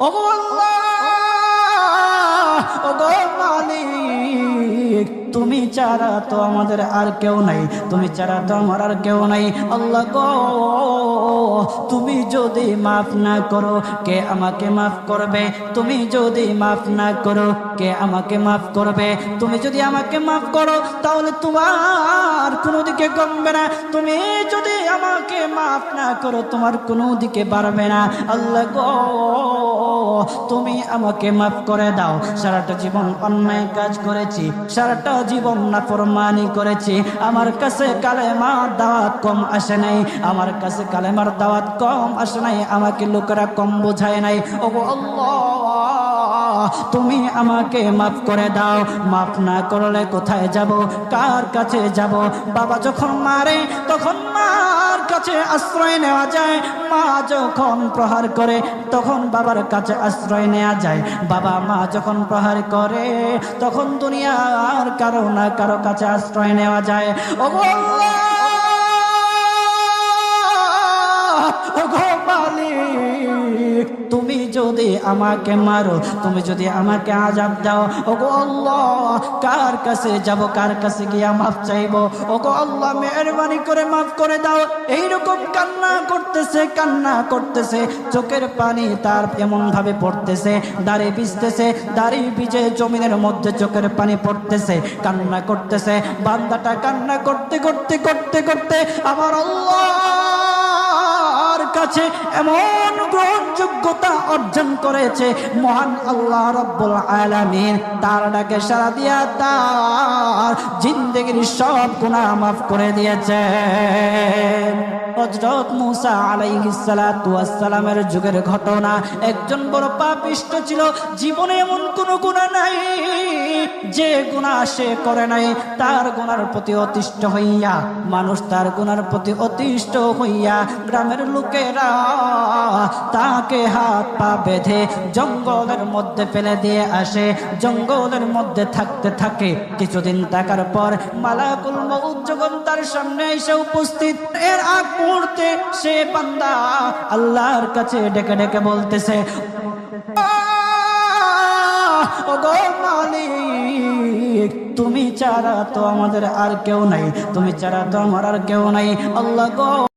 ওগো আল্লাহ, ওগো মালিক, তুমি ছাড়া তো আমাদের আর কেউ নাই, তুমি ছাড়া তো আমার আর কেউ নাই। আল্লাহ গো, তুমি যদি মাফ না করো কে আমাকে মাফ করবে? তুমি যদি মাফ না করো কে আমাকে মাফ করবে? তুমি যদি আমাকে মাফ করো তাহলে তোমার কোনো দিকে কমবে না, তুমি যদি আমাকে মাফ না করো তোমার কোনো দিকে বাড়বে না। আল্লাহ গো, তুমি আমাকে মাফ করে দাও। সারাটা জীবন অন্যায় কাজ করেছি, সারাটা জীবন নাফরমানি করেছি, আমার কাছে কালেমার দাওয়াত কম আসে নাই, আমার কাছে কালেমার দাওয়াত কম আসে নাই, আমাকে লোকেরা কম বোঝায় নাই। ওগো আল্লাহ, তুমি আমাকে মাফ করে দাও। মাফ না করলে কোথায় যাব, কার কাছে যাব? বাবা যখন মারে তখন মার কাছে আশ্রয় নেওয়া যায়, মা যখন প্রহার করে তখন বাবার কাছে আশ্রয় নেওয়া যায়, বাবা মা যখন প্রহার করে তখন দুনিয়ার কারো না কারো কাছে আশ্রয় নেওয়া যায়। ওগো আল্লাহ, ওগো মালিক, তুমি যদি আমাকে মারো, তুমি যদি আমাকে আযাব দাও, ওগো আল্লাহ, কার কাছে যাব, কার কাছে গিয়া মাফ চাইবো? ওগো আল্লাহ, মেহেরবানি করে মাফ করে দাও। এইরকম কান্না করতেছে, কান্না করতেছে, চোখের পানি তার এমন ভাবে পড়তেছে, দাড়ি ভিজতেছে, দাড়ি ভিজে জমিনের মধ্যে চোখের পানি পড়তেছে, কান্না করতেছে। বান্দাটা কান্না করতে করতে করতে করতে আমার আল্লাহর কাছে এমন গ্রহণযোগ্যতা অর্জন করেছে, মহান আল্লাহ রাব্বুল আলামিন তার ডাকে সাড়া দিয়া তার জিন্দেগির সব গুনাহ মাফ করে দিয়েছে। হযরত মূসা আলাইহিস সালাতু ওয়াস সালামের যুগের ঘটনা। একজন বড় পাপিষ্ট ছিল, জীবনে এমন কোন গুনাহ নাই যে গুনাহ সে করে নাই। তার গুনার প্রতি অতিষ্ঠ হইয়া, মানুষ তার গুনার প্রতি অতিষ্ঠ হইয়া গ্রামের লোকেরা তাকে হাত পা বেঁধে জঙ্গলের মধ্যে ফেলে দিয়ে আসে। জঙ্গলের মধ্যে থাকতে থাকে, কিছুদিন থাকার পর মালাকুল মউত যখন তার সামনে এসে উপস্থিত, এর আগ মুহূর্তে সে বান্দা আল্লাহর কাছে ডেকে ডেকে বলতেছে, ওগো মালিক, তুমি ছাড়া তো আমাদের আর কেউ নাই, তুমি ছাড়া তো আমার আর কেউ নাই। আল্লাহ গো,